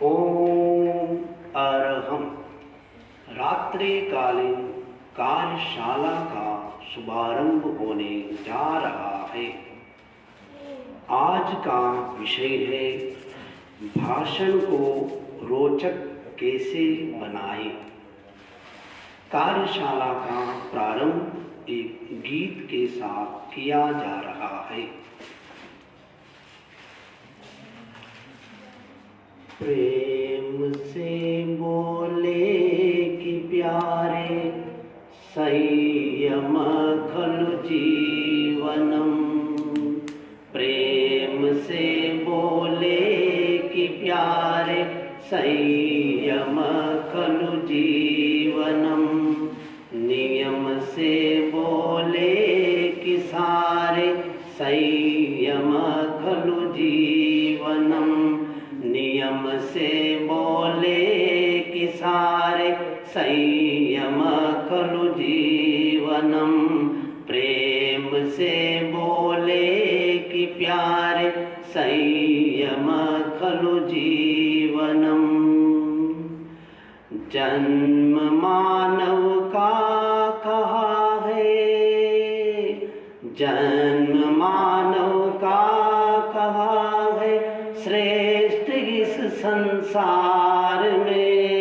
ओम अरहम। रात्रिकालीन कार्यशाला का शुभारंभ होने जा रहा है। आज का विषय है भाषण को रोचक कैसे बनाएं। कार्यशाला का प्रारंभ एक गीत के साथ किया जा रहा है। प्रेम से बोले कि प्यारे संयम खलु जीवनम। प्रेम से बोले कि प्यारे संयम खलु जीवनम। नियम से बोले कि सारे संयम खलु जीवनम। नियम से बोले कि सारे संयम खलु जीवनम। प्रेम से बोले कि प्यारे संयम खलु जीवनम। जन्म मानव का कहा है, जन्म मानव का कहा है श्रेष्ठ इस संसार में।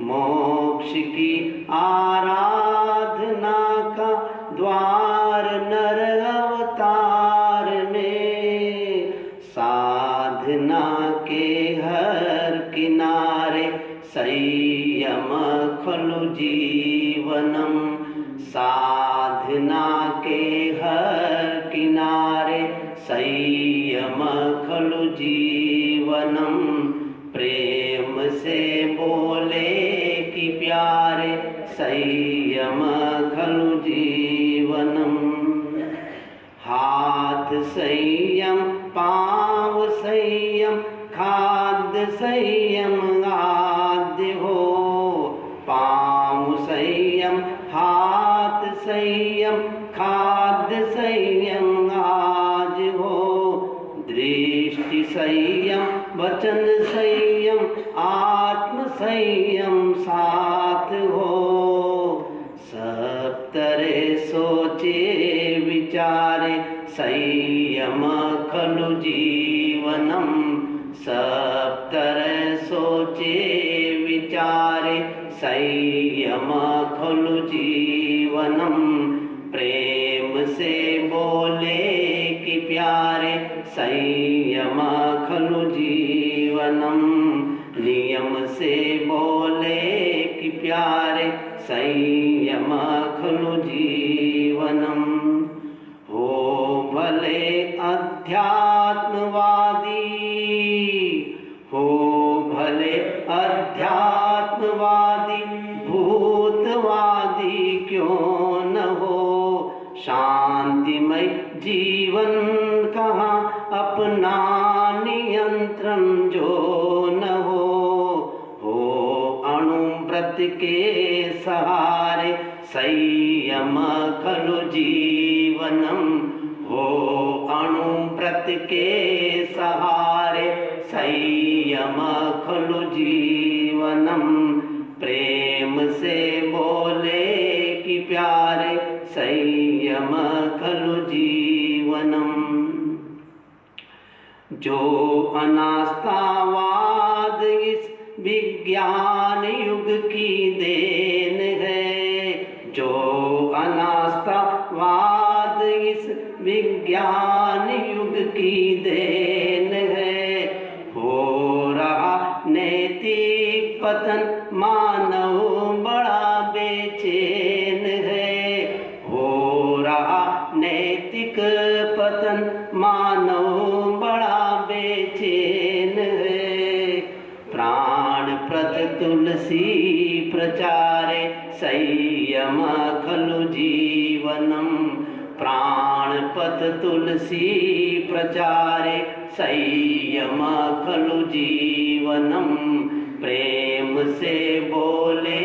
मोक्ष की आराधना का द्वार नर अवतार में। साधना के हर किनारे संयम खलु जीवनम। साधना के हर किनारे संयम खलु जीवनम। प्रेम से बोले कि प्यारे संयम खलु जीवनम। हाथ संयम, पाँव संयम, खाद्य संयम आद्य हो। पाँव संयम, हाथ संयम, खाद्य संयम आज हो। दृष्टि संयम, वचन संयम, आत्म संयम साथ हो। सब तरह सोचे विचारे संयम खलु जीवनम। सब तरह सोचे विचारे संयम खलु जीवनम। प्रेम से बोले कि प्यारे संयम खलु जीवनम। नियम से बोले कि प्यारे संयम खलु जीवनम। हो भले अध्यात्मवादी, हो भले अध्यात्मवादी, भूतवादी क्यों न हो। शांतिमय जीवन कहाँ अपना नियंत्रण जो न हो। अणु व्रत के सहारे संयम खलु जीवनम। हो अणु व्रत के सहारे संयम खलु जीवनम। प्रेम से बोले कि प्यारे संयम खलु जीवनम। जो अनास्थावाद इस विज्ञान युग की देन है। जो अनास्थावाद इस विज्ञान युग की देन है। हो रहा नैतिक पतन, मानव बड़ा बेचैन है। हो रहा नैतिक पतन, मानव बड़ा बेचैन है। प्राण प्रत तुलसी प्रचारे संयम खलु जीवनम। प्राण पत तुलसी प्रचारे संयम खलु जीवनम। प्रेम से बोले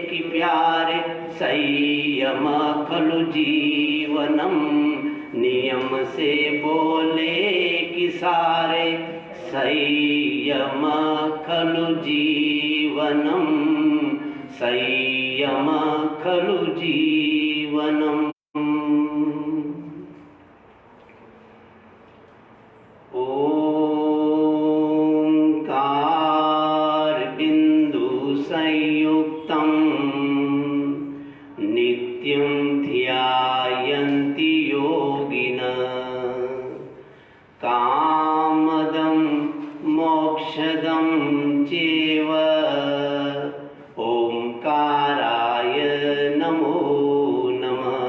कि प्यारे संयम खलु जीवनम। नियम से बोले कि सारे संयम खलु जीवनम, संयम खलु जीवनम। ओंकार बिंदु संयुक्तम नित्यं ध्यायन्ति योगिनः, कामदं मोक्षदं चैव। ओंकाराय नमो नमः,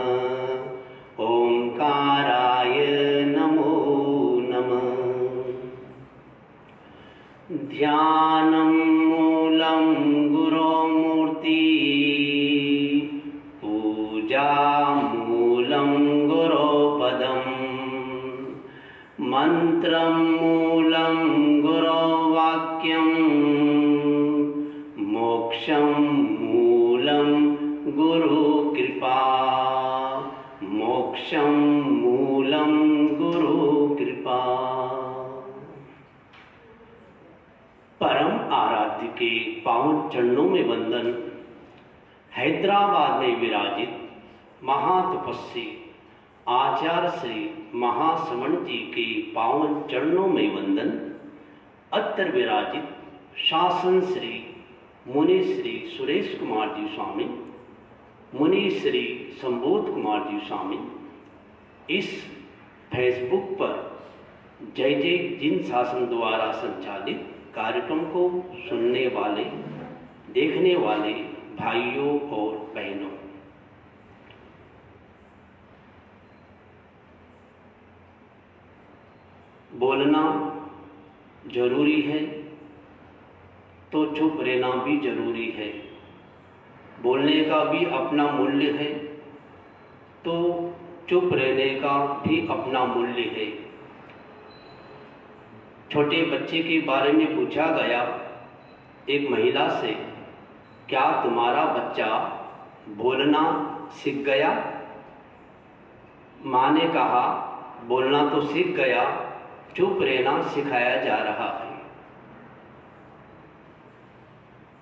ओंकाराय नमो नमः। ध्यानं मूलं गुरोमूर्ति, पूजा मूलं गुरोपदम्, मंत्रं मूलं गुरोवाक्यं, मोक्षं मूलं गुरुकृपा, मोक्षं मूलं गुरुकृपा। परम आराध्य के पावन चरणों में वंदन। हैदराबाद में विराजित महातपस्वी आचार्य श्री महाश्रवण जी के पावन चरणों में वंदन। अत्र विराजित शासन श्री मुनि श्री सुरेश कुमार जी स्वामी, मुनि श्री संबोध कुमार जी स्वामी। इस फेसबुक पर जय जय जिन शासन द्वारा संचालित कार्यक्रम को सुनने वाले, देखने वाले भाइयों और बहनों, बोलना जरूरी है तो चुप रहना भी जरूरी है। बोलने का भी अपना मूल्य है तो चुप रहने का भी अपना मूल्य है। छोटे बच्चे के बारे में पूछा गया एक महिला से, क्या तुम्हारा बच्चा बोलना सीख गया? माँ ने कहा, बोलना तो सीख गया, चुप रहना सिखाया जा रहा है।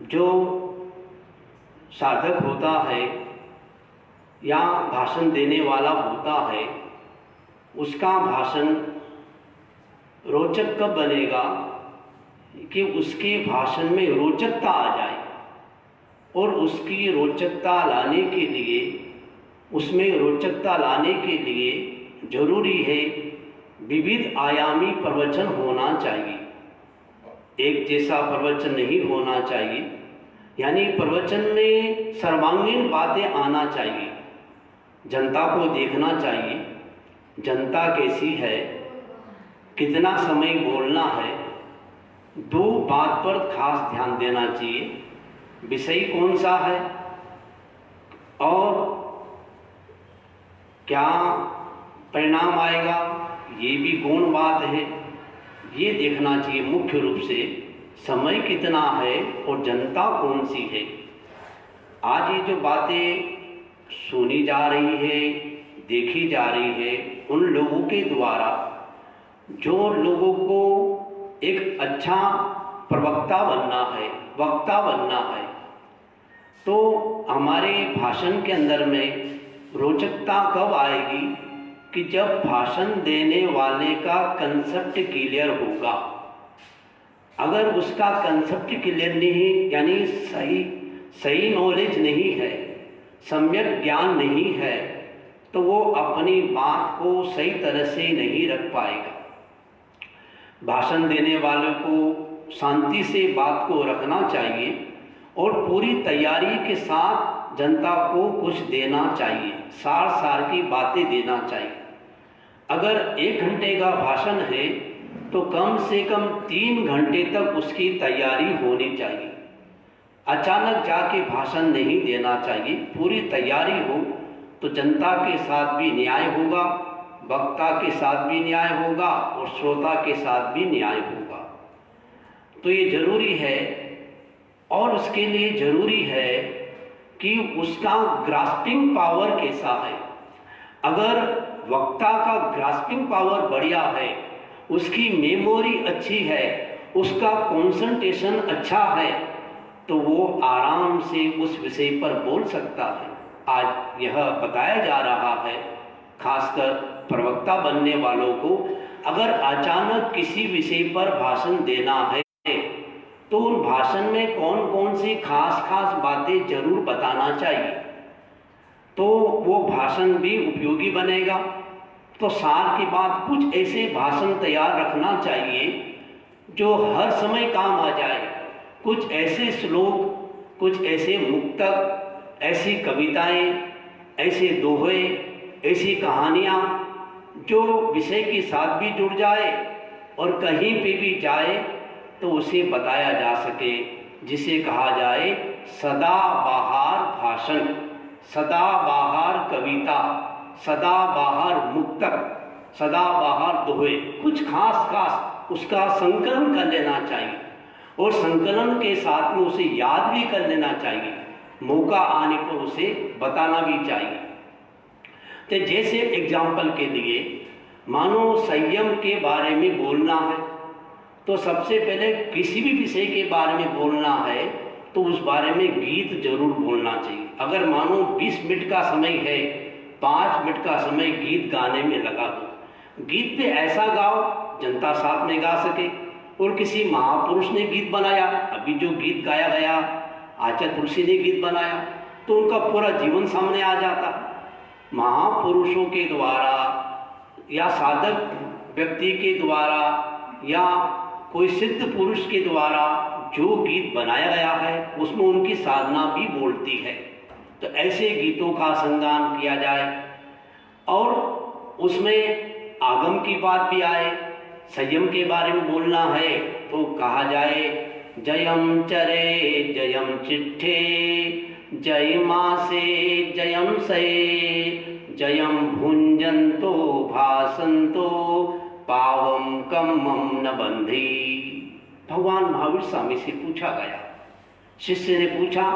जो साधक होता है या भाषण देने वाला होता है, उसका भाषण रोचक कब बनेगा कि उसके भाषण में रोचकता आ जाए। और उसकी रोचकता लाने के लिए, उसमें रोचकता लाने के लिए जरूरी है विविध आयामी प्रवचन होना चाहिए। एक जैसा प्रवचन नहीं होना चाहिए, यानी प्रवचन में सर्वांगीण बातें आना चाहिए। जनता को देखना चाहिए जनता कैसी है, कितना समय बोलना है। दो बात पर खास ध्यान देना चाहिए, विषय कौन सा है और क्या परिणाम आएगा, ये भी गौण बात है। ये देखना चाहिए मुख्य रूप से समय कितना है और जनता कौन सी है। आज ये जो बातें सुनी जा रही है, देखी जा रही है, उन लोगों के द्वारा जो लोगों को एक अच्छा प्रवक्ता बनना है, वक्ता बनना है, तो हमारे भाषण के अंदर में रोचकता कब आएगी कि जब भाषण देने वाले का कंसेप्ट क्लियर होगा। अगर उसका कंसेप्ट क्लियर नहीं, यानी सही नॉलेज नहीं है, सम्यक ज्ञान नहीं है, तो वो अपनी बात को सही तरह से नहीं रख पाएगा। भाषण देने वाले को शांति से बात को रखना चाहिए और पूरी तैयारी के साथ जनता को कुछ देना चाहिए, सार की बातें देना चाहिए। अगर 1 घंटे का भाषण है तो कम से कम 3 घंटे तक उसकी तैयारी होनी चाहिए। अचानक जाके भाषण नहीं देना चाहिए, पूरी तैयारी हो तो जनता के साथ भी न्याय होगा, वक्ता के साथ भी न्याय होगा और श्रोता के साथ भी न्याय होगा। तो ये जरूरी है और उसके लिए जरूरी है कि उसका ग्रास्पिंग पावर कैसा है। अगर वक्ता का ग्रास्पिंग पावर बढ़िया है उसकी मेमोरी अच्छी है, उसका कंसंट्रेशन अच्छा है, तो वो आराम से उस विषय पर बोल सकता है। आज यह बताया जा रहा है, खासकर प्रवक्ता बनने वालों को, अगर अचानक किसी विषय पर भाषण देना है तो उन भाषण में कौन कौन सी खास खास बातें जरूर बताना चाहिए, तो वो भाषण भी उपयोगी बनेगा। तो साल के बाद कुछ ऐसे भाषण तैयार रखना चाहिए जो हर समय काम आ जाए। कुछ ऐसे श्लोक, कुछ ऐसे मुक्तक, ऐसी कविताएं, ऐसे दोहे, ऐसी कहानियाँ जो विषय के साथ भी जुड़ जाए और कहीं पे भी जाए तो उसे बताया जा सके, जिसे कहा जाए सदाबहार भाषण, सदाबहार कविता, सदाबहार मुक्तक, सदाबहार दोहे। कुछ खास खास उसका संकलन कर लेना चाहिए और संकलन के साथ में उसे याद भी कर लेना चाहिए, मौका आने पर उसे बताना भी चाहिए। तो जैसे एग्जाम्पल के लिए मानो संयम के बारे में बोलना है, तो सबसे पहले किसी भी विषय के बारे में बोलना है तो उस बारे में गीत जरूर बोलना चाहिए। अगर मानो 20 मिनट का समय है, 5 मिनट का समय गीत गाने में लगा दो। गीत पे ऐसा गाओ जनता साथ में गा सके। और किसी महापुरुष ने गीत बनाया, अभी जो गीत गाया गया आचार्य तुलसी ने गीत बनाया, तो उनका पूरा जीवन सामने आ जाता। महापुरुषों के द्वारा या साधक व्यक्ति के द्वारा या कोई सिद्ध पुरुष के द्वारा जो गीत बनाया गया है उसमें उनकी साधना भी बोलती है। तो ऐसे गीतों का संगान किया जाए और उसमें आगम की बात भी आए। संयम के बारे में बोलना है तो कहा जाए जयम चरे जयम चिट्ठे, जय मासे जयम सये, जयम भुंजंतो भासंतो, पावम कम्मम न बंधी। भगवान महावीर स्वामी से पूछा गया, शिष्य ने पूछा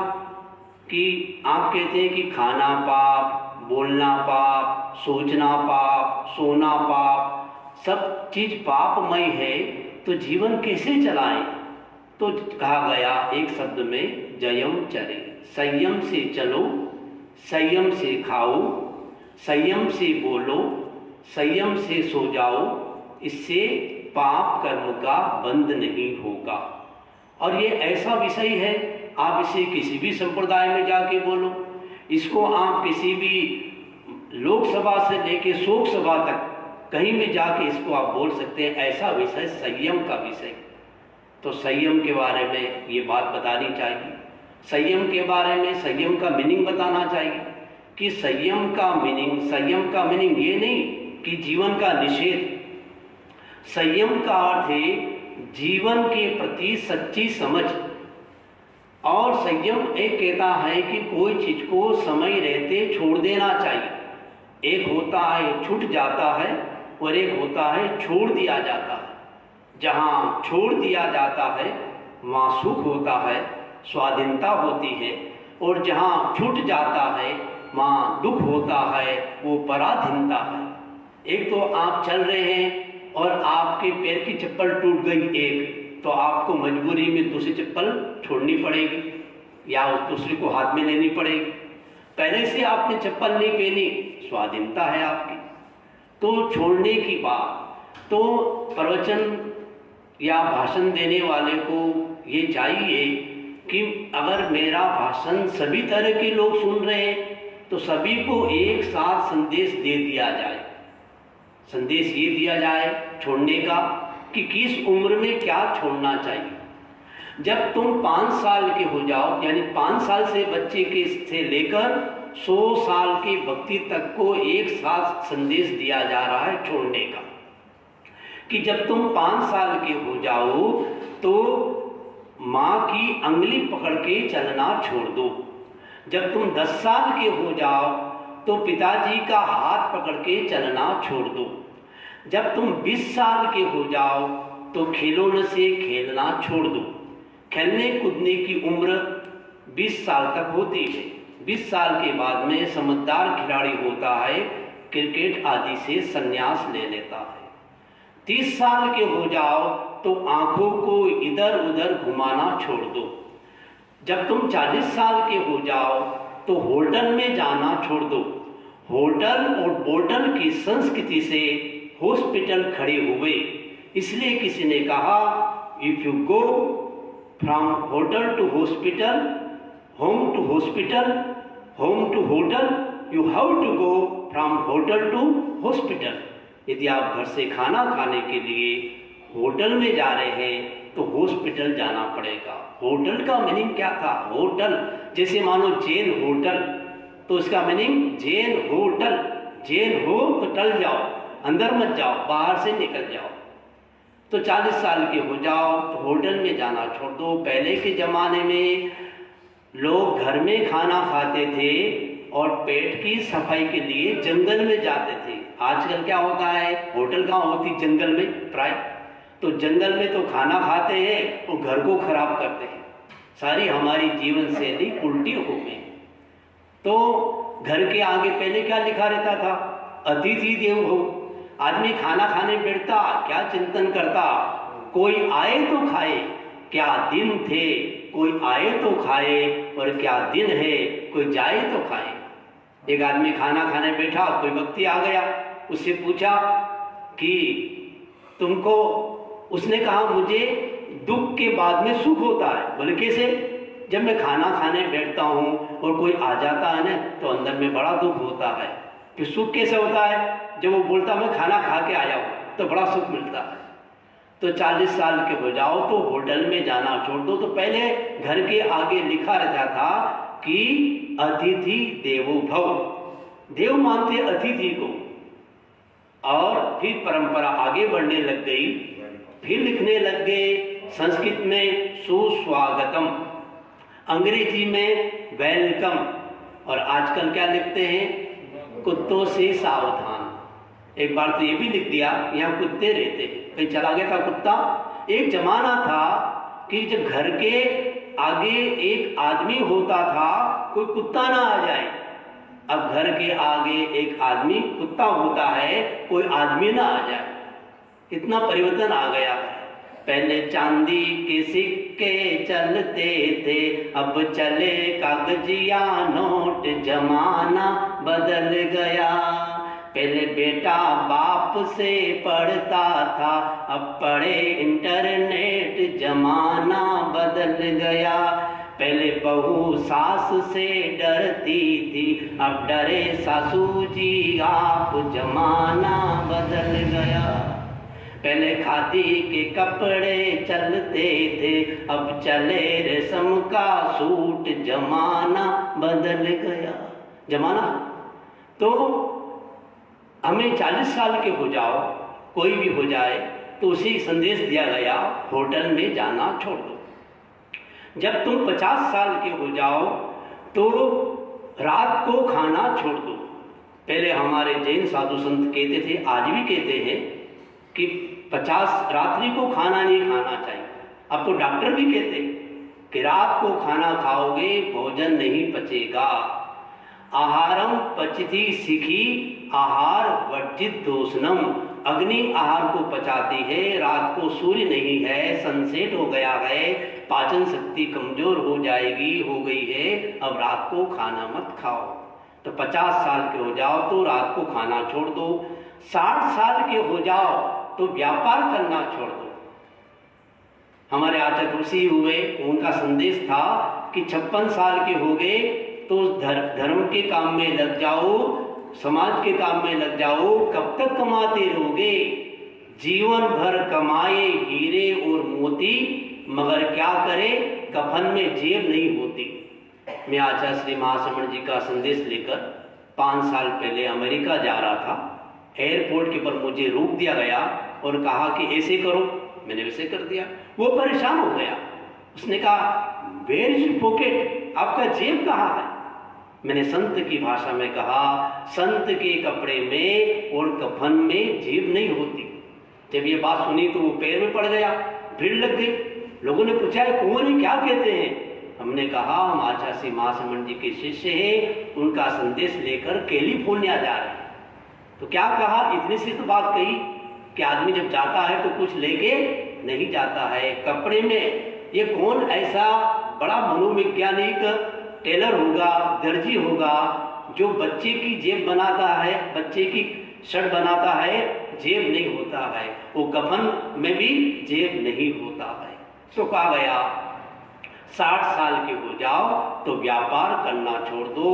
कि आप कहते हैं कि खाना पाप, बोलना पाप, सोचना पाप, सोना पाप, सब चीज पापमय है, तो जीवन कैसे चलाएं? तो कहा गया एक शब्द में जयम चरे, संयम से चलो, संयम से खाओ, संयम से बोलो, संयम से सो जाओ, इससे पाप कर्म का बंध नहीं होगा। और ये ऐसा विषय है, आप इसे किसी भी संप्रदाय में जाके बोलो, इसको आप किसी भी लोकसभा से लेके शोक सभा तक कहीं भी जाके इसको आप बोल सकते हैं। ऐसा विषय संयम का विषय। तो संयम के बारे में ये बात बतानी चाहिए। संयम के बारे में संयम का मीनिंग बताना चाहिए कि संयम का मीनिंग ये नहीं कि जीवन का निषेध। संयम का अर्थ है जीवन के प्रति सच्ची समझ। और संयम एक कहता है कि कोई चीज को समय रहते छोड़ देना चाहिए। एक होता है छूट जाता है और एक होता है छोड़ दिया जाता है। जहाँ छोड़ दिया जाता है वहाँ सुख होता है, स्वाधीनता होती है, और जहाँ छूट जाता है वहाँ दुख होता है, वो पराधीनता है। एक तो आप चल रहे हैं और आपके पैर की चप्पल टूट गई एक, तो आपको मजबूरी में दूसरी चप्पल छोड़नी पड़ेगी या उस दूसरी को हाथ में लेनी पड़ेगी। पहले से आपने चप्पल नहीं पहनी, स्वाधीनता है आपकी। तो छोड़ने की बात, तो प्रवचन या भाषण देने वाले को ये चाहिए कि अगर मेरा भाषण सभी तरह के लोग सुन रहे हैं तो सभी को एक साथ संदेश दे दिया जाए। संदेश ये दिया जाए छोड़ने का कि किस उम्र में क्या छोड़ना चाहिए। जब तुम 5 साल के हो जाओ, यानी 5 साल से बच्चे के से लेकर 100 साल के व्यक्ति तक को एक साथ संदेश दिया जा रहा है छोड़ने का, कि जब तुम 5 साल के हो जाओ तो माँ की अंगुली पकड़ के चलना छोड़ दो। जब तुम 10 साल के हो जाओ तो पिताजी का हाथ पकड़ के चलना छोड़ दो। जब तुम 20 साल के हो जाओ तो खिलौने से खेलना छोड़ दो। खेलने कूदने की उम्र 20 साल तक होती है। 20 साल के बाद में समझदार खिलाड़ी होता है, क्रिकेट आदि से संन्यास ले लेता है। 30 साल के हो जाओ तो आंखों को इधर उधर घुमाना छोड़ दो। जब तुम 40 साल के हो जाओ तो होटल में जाना छोड़ दो। होटल और बोतल की संस्कृति से हॉस्पिटल खड़े हुए। इसलिए किसी ने कहा, if you go from hotel to hospital, home to hospital, home to hotel, you have to go from hotel to hospital. यदि आप घर से खाना खाने के लिए होटल में जा रहे हैं तो हॉस्पिटल जाना पड़ेगा। होटल का मीनिंग क्या था? होटल, जैसे मानो जैन होटल, तो इसका मीनिंग जैन होटल। जैन हो तो टल जाओ, अंदर मत जाओ, बाहर से निकल जाओ। तो 40 साल के हो जाओ तो होटल में जाना छोड़ दो। पहले के ज़माने में लोग घर में खाना खाते थे और पेट की सफाई के लिए जंगल में जाते थे। आजकल क्या होता है, होटल कहाँ होती, जंगल में प्राय। तो जंगल में तो खाना खाते हैं और घर को खराब करते हैं। सारी हमारी जीवन शैली उल्टी हो गई। तो घर के आगे पहले क्या लिखा रहता था? अतिथि देवो भव। आदमी खाना खाने बैठता, क्या चिंतन करता, कोई आए तो खाए, क्या दिन थे, कोई आए तो खाए, और क्या दिन है, कोई जाए तो खाए। एक आदमी खाना खाने बैठा, कोई व्यक्ति आ गया, उससे पूछा कि तुमको, उसने कहा मुझे दुख के बाद में सुख होता है। बोले कैसे? जब मैं खाना खाने बैठता हूँ और कोई आ जाता है ना तो अंदर में बड़ा दुख होता है। फिर सुख कैसे होता है? जब वो बोलता मैं खाना खा के आया हूँ तो बड़ा सुख मिलता है। तो 40 साल के हो जाओ तो होटल में जाना छोड़ दो। तो पहले घर के आगे लिखा रहता था कि अतिथि देवो भव, देव मानते अतिथि को। और फिर परंपरा आगे बढ़ने लग गई, फिर लिखने लग गए संस्कृत में सुस्वागतम, अंग्रेजी में वेलकम, और आजकल क्या लिखते हैं? कुत्तों से सावधान। एक बार तो ये भी लिख दिया, यहाँ कुत्ते रहते, कहीं चला गया था कुत्ता। एक जमाना था कि जब घर के आगे एक आदमी होता था, कोई कुत्ता ना आ जाए। अब घर के आगे एक आदमी कुत्ता होता है, कोई आदमी ना आ जाए। इतना परिवर्तन आ गया है। पहले चांदी के सिक्के चलते थे, अब चले कागजिया नोट, जमाना बदल गया। पहले बेटा बाप से पढ़ता था, अब पढ़े इंटरनेट, जमाना बदल गया। पहले बहू सास से डरती थी, अब डरे सासू जी आप, जमाना बदल गया। पहले खादी के कपड़े चलते थे, अब चले रेशम का सूट, जमाना बदल गया। जमाना तो हमें 40 साल के हो जाओ, कोई भी हो जाए, तो उसे संदेश दिया गया, होटल में जाना छोड़ दो। जब तुम 50 साल के हो जाओ तो रात को खाना छोड़ दो। पहले हमारे जैन साधु संत कहते थे, आज भी कहते हैं कि 50 रात्रि को खाना नहीं खाना चाहिए। अब तो डॉक्टर भी कहते हैं कि रात को खाना खाओगे भोजन नहीं पचेगा। आहारम पचती सिखी, आहार वर्जित दोषनम। अग्नि आहार को पचाती है, रात को सूर्य नहीं है, सनसेट हो गया है, पाचन शक्ति कमजोर हो जाएगी, हो गई है, अब रात को खाना मत खाओ। तो 50 साल के हो जाओ तो रात को खाना छोड़ दो। 60 साल के हो जाओ तो व्यापार करना छोड़ दो। हमारे आचार्य ऋषि हुए, उनका संदेश था कि 56 साल के हो गए तो धर्म के काम में लग जाओ, समाज के काम में लग जाओ। कब तक कमाते रहोगे? जीवन भर कमाए हीरे और मोती, मगर क्या करे, कफन में जेब नहीं होती। मैं आचार्य श्री महासमण जी का संदेश लेकर 5 साल पहले अमेरिका जा रहा था। एयरपोर्ट के ऊपर मुझे रोक दिया गया और कहा कि ऐसे करो, मैंने वैसे कर दिया। वो परेशान हो गया, उसने कहा वेयर इज पॉकेट, आपका जेब कहाँ है? मैंने संत की भाषा में कहा, संत के कपड़े में और कफन में जेब नहीं होती। जब ये बात सुनी तो वो पैर में पड़ गया, भीड़ लग गई। लोगों ने पूछा कौन है, क्या कहते हैं? हमने कहा हम आचार्य श्री महासमण जी के शिष्य हैं, उनका संदेश लेकर कैलिफोर्निया जा रहे हैं। तो क्या कहा, इतनी सी तो बात कही कि आदमी जब जाता है तो कुछ लेके नहीं जाता है। कपड़े में ये कौन ऐसा बड़ा मनोवैज्ञानिक टेलर होगा, दर्जी होगा, जो बच्चे की जेब बनाता है, बच्चे की शर्ट बनाता है, जेब नहीं होता है, वो कफन में भी जेब नहीं होता है। तो कहा गया 60 साल के हो जाओ तो व्यापार करना छोड़ दो,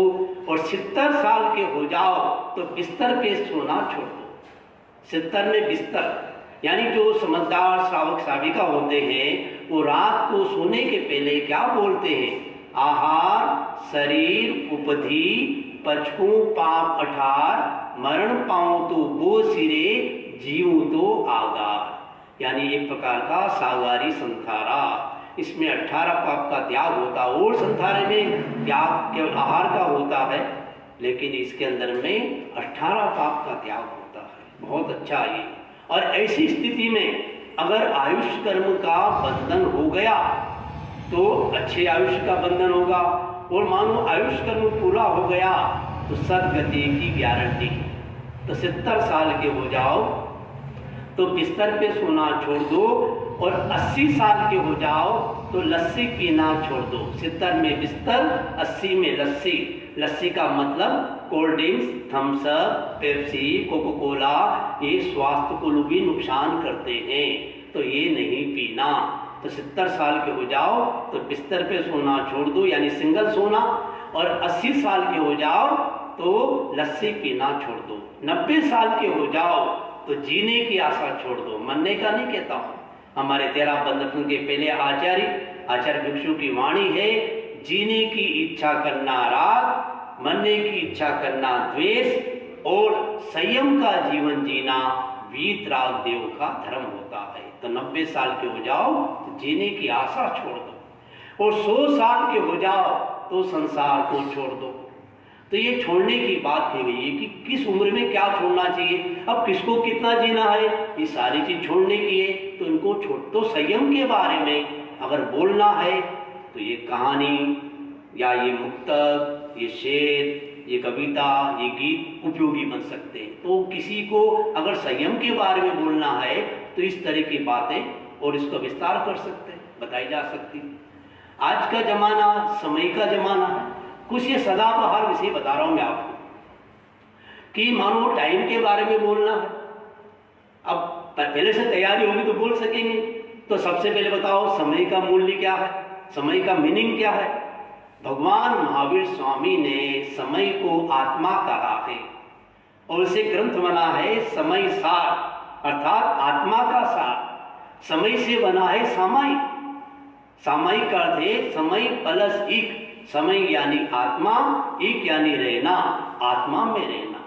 और 70 साल के हो जाओ तो बिस्तर पे सोना छोड़ दो। 70 में बिस्तर, यानी जो समझदार श्रावक श्राविका होते हैं वो रात को सोने के पहले क्या बोलते हैं? आहार शरीर उपधि पचकू पाप अठार, मरण पाऊं तो वो सिरे जीवू तो आगार। यानी एक प्रकार का सागारी संथारा, इसमें 18 पाप का त्याग होता है, और संथारे में त्याग केवल आहार का होता है, लेकिन इसके अंदर में 18 पाप का त्याग होता है। बहुत अच्छा ये। और ऐसी स्थिति में अगर आयुष कर्म का बंधन हो गया तो अच्छे आयुष का बंधन होगा, और मानो आयुष कर्म पूरा हो गया तो सदगति की गारंटी। तो 70 साल के हो जाओ तो बिस्तर पे सोना छोड़ दो, और 80 साल के हो जाओ तो लस्सी पीना छोड़ दो। 70 में बिस्तर, 80 में लस्सी। लस्सी का मतलब cold drinks, Thums Up, Pepsi, Coca Cola, ये स्वास्थ्य को भी नुकसान करते हैं, तो ये नहीं पीना। तो 70 साल के हो जाओ तो बिस्तर पे सोना छोड़ दो, यानी सिंगल सोना, और 80 साल के हो जाओ तो लस्सी पीना छोड़ दो। 90 साल के हो जाओ तो जीने की आशा छोड़ दो। मरने का नहीं कहता हूँ, हमारे 13 बंधन के पहले आचार्य भिक्षु की वाणी है, जीने की इच्छा करना राग, मरने की इच्छा करना द्वेष, और संयम का जीवन जीना वीतराग देव का धर्म होता है। तो 90 साल के हो जाओ तो जीने की आशा छोड़ दो, और 100 साल के हो जाओ तो संसार को छोड़ दो। तो ये छोड़ने की बात की गई है कि किस उम्र में क्या छोड़ना चाहिए, अब किसको कितना जीना है, ये सारी चीज छोड़ने की है, तो इनको छोड़। तो संयम के बारे में अगर बोलना है तो ये कहानी या ये मुक्तक, ये शेर, ये कविता, ये गीत उपयोगी बन सकते हैं। तो किसी को अगर संयम के बारे में बोलना है तो इस तरह की बातें और इसका विस्तार कर सकते हैं, बताई जा सकती। आज का जमाना समय का जमाना है, कुछ ये सदाबहार विषय बता रहा हूं मैं आपको, कि मानो टाइम के बारे में बोलना है, अब पहले से तैयारी होगी तो बोल सकेंगे। तो सबसे पहले बताओ समय का मूल्य क्या है, समय का मीनिंग क्या है। भगवान महावीर स्वामी ने समय को आत्मा कहा है, और इसे ग्रंथ बना है समय सार, अर्थात आत्मा का सार। समय से बना है सामायिक, सामायिक का अर्थ है समय प्लस इक, समय यानी आत्मा, एक यानी रहना, आत्मा में रहना।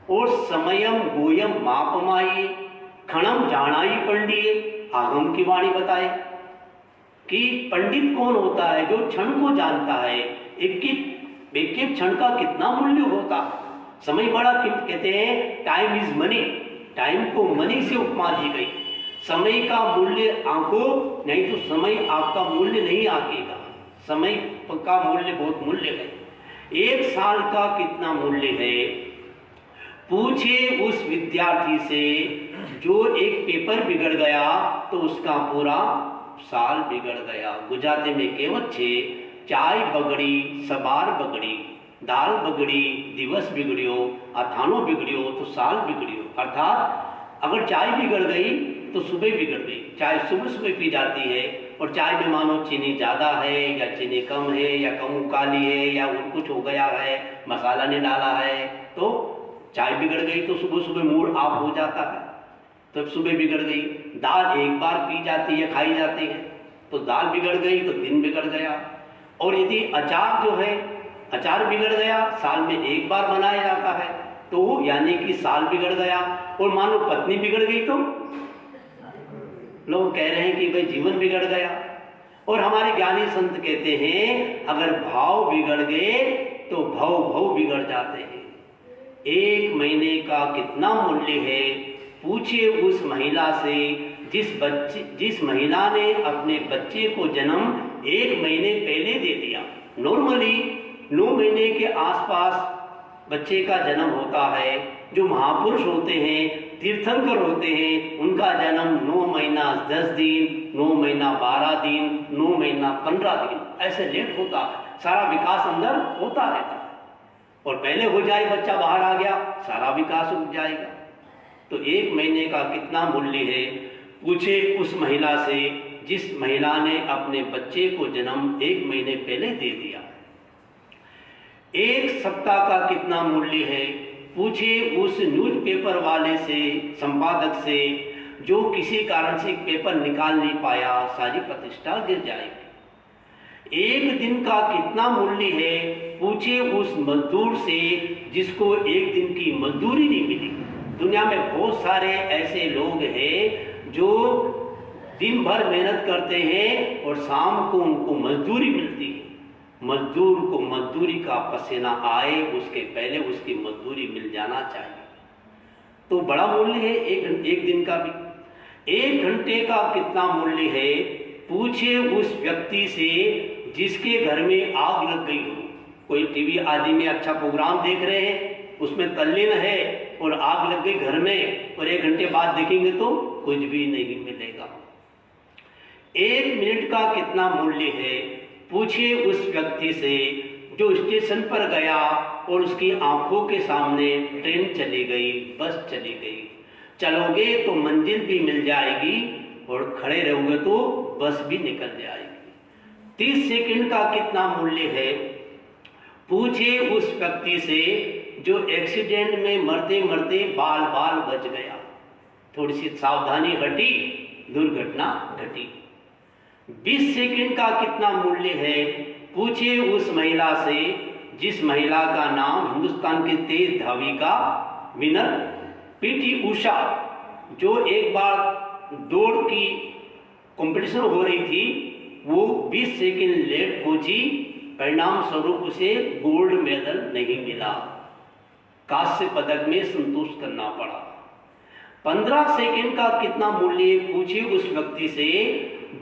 और समयम गोयम मापमाई खणम जानाई पंडिये, आगम की वाणी बताए कि पंडित कौन होता है, जो क्षण को जानता है, एक क्षण का कितना मूल्य होता। समय बड़ा कहते हैं टाइम इज मनी, टाइम को मनी से उपमा दी गई। समय का मूल्य आंको नहीं तो समय आपका मूल्य नहीं आंकेगा। समय का मूल्य बहुत मूल्य है। 1 साल का कितना मूल्य है, पूछे उस विद्यार्थी से जो एक पेपर बिगड़ गया तो उसका पूरा साल बिगड़ गया। गुजराती में कहेवत छे, चाय बगड़ी सबार बगड़ी, दाल बगड़ी दिवस बिगड़ियो, अथानो बिगड़ियो तो साल बिगड़ियो। अर्थात अगर चाय बिगड़ गई तो सुबह बिगड़ गई। चाय सुबह सुबह पी जाती है, और चाय में मानो चीनी ज़्यादा है या चीनी कम है या कम काली है या और कुछ हो गया है, मसाला नहीं डाला है, तो चाय बिगड़ गई। तो सुबह सुबह मूड ऑफ हो जाता है, तो सुबह बिगड़ गई। दाल एक बार पी जाती है, खाई जाती है, तो दाल बिगड़ गई तो दिन बिगड़ गया। और यदि अचार जो है, अचार बिगड़ गया, साल में एक बार बनाया जाता है, तो यानी कि साल बिगड़ गया। और मान लो पत्नी बिगड़ गई तो लोग कह रहे हैं कि भाई जीवन बिगड़ गया। और हमारे ज्ञानी संत कहते हैं अगर भाव बिगड़ गए तो भव बिगड़ जाते हैं। 1 महीने का कितना मूल्य है, पूछिए उस महिला से जिस महिला ने अपने बच्चे को जन्म 1 महीने पहले दे दिया। नॉर्मली 9 महीने के आसपास बच्चे का जन्म होता है। जो महापुरुष होते हैं तीर्थंकर होते हैं, उनका जन्म 9 महीना 10 दिन, 9 महीना 12 दिन, 9 महीना 15 दिन ऐसे लेट होता है। सारा विकास अंदर होता रहता है, और पहले हो जाए बच्चा बाहर आ गया, सारा विकास रुक जाएगा। तो 1 महीने का कितना मूल्य है, पूछे उस महिला से जिस महिला ने अपने बच्चे को जन्म 1 महीने पहले दे दिया। 1 सप्ताह का कितना मूल्य है, पूछे उस न्यूज़पेपर वाले से, संपादक से, जो किसी कारण से पेपर निकाल नहीं पाया, सारी प्रतिष्ठा गिर जाएगी। 1 दिन का कितना मूल्य है, पूछे उस मजदूर से जिसको 1 दिन की मजदूरी नहीं मिली। दुनिया में बहुत सारे ऐसे लोग हैं जो दिन भर मेहनत करते हैं और शाम को उनको मजदूरी मिलती है। मजदूर को मजदूरी का पसीना आए उसके पहले उसकी मजदूरी मिल जाना चाहिए। तो बड़ा मूल्य है एक दिन का भी। 1 घंटे का कितना मूल्य है, पूछे उस व्यक्ति से जिसके घर में आग लग गई हो। कोई टीवी आदि में अच्छा प्रोग्राम देख रहे हैं, उसमें तल्लीन है और आग लग गई घर में, और 1 घंटे बाद देखेंगे तो कुछ भी नहीं मिलेगा। 1 मिनट का कितना मूल्य है, पूछिए उस व्यक्ति से जो स्टेशन पर गया और उसकी आंखों के सामने ट्रेन चली गई, बस चली गई। चलोगे तो मंजिल भी मिल जाएगी और खड़े रहोगे तो बस भी निकल जाएगी। 30 सेकंड का कितना मूल्य है, पूछिए उस व्यक्ति से जो एक्सीडेंट में मरते मरते बाल बाल बच गया। थोड़ी सी सावधानी हटी, दुर्घटना घटी। 20 सेकंड का कितना मूल्य है, पूछिए उस महिला से जिस महिला का नाम हिंदुस्तान की तेज धाविका विनर पीटी उषा, जो एक बार दौड़ की कंपटीशन हो रही थी, वो 20 सेकंड लेट पहुंची, परिणाम स्वरूप उसे गोल्ड मेडल नहीं मिला, कांस्य पदक में संतुष्ट करना पड़ा। 15 सेकंड का कितना मूल्य, पूछिए उस व्यक्ति से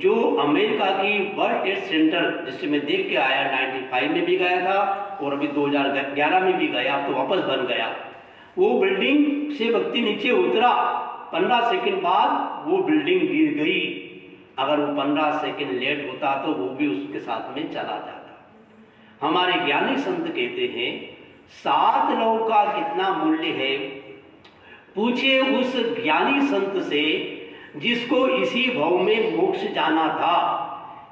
जो अमेरिका की वर्ल्ड ट्रेड सेंटर, जिससे मैं देख के आया, 95 में भी गया था और अभी 2011 में भी गया, अब तो वापस बन गया। वो बिल्डिंग से व्यक्ति नीचे उतरा, 15 सेकंड बाद वो बिल्डिंग गिर गई। अगर वो 15 सेकंड लेट होता तो वो भी उसके साथ में चला जाता। हमारे ज्ञानी संत कहते हैं 7 लौ का कितना मूल्य है, पूछिए उस ज्ञानी संत से जिसको इसी भव में मोक्ष जाना था।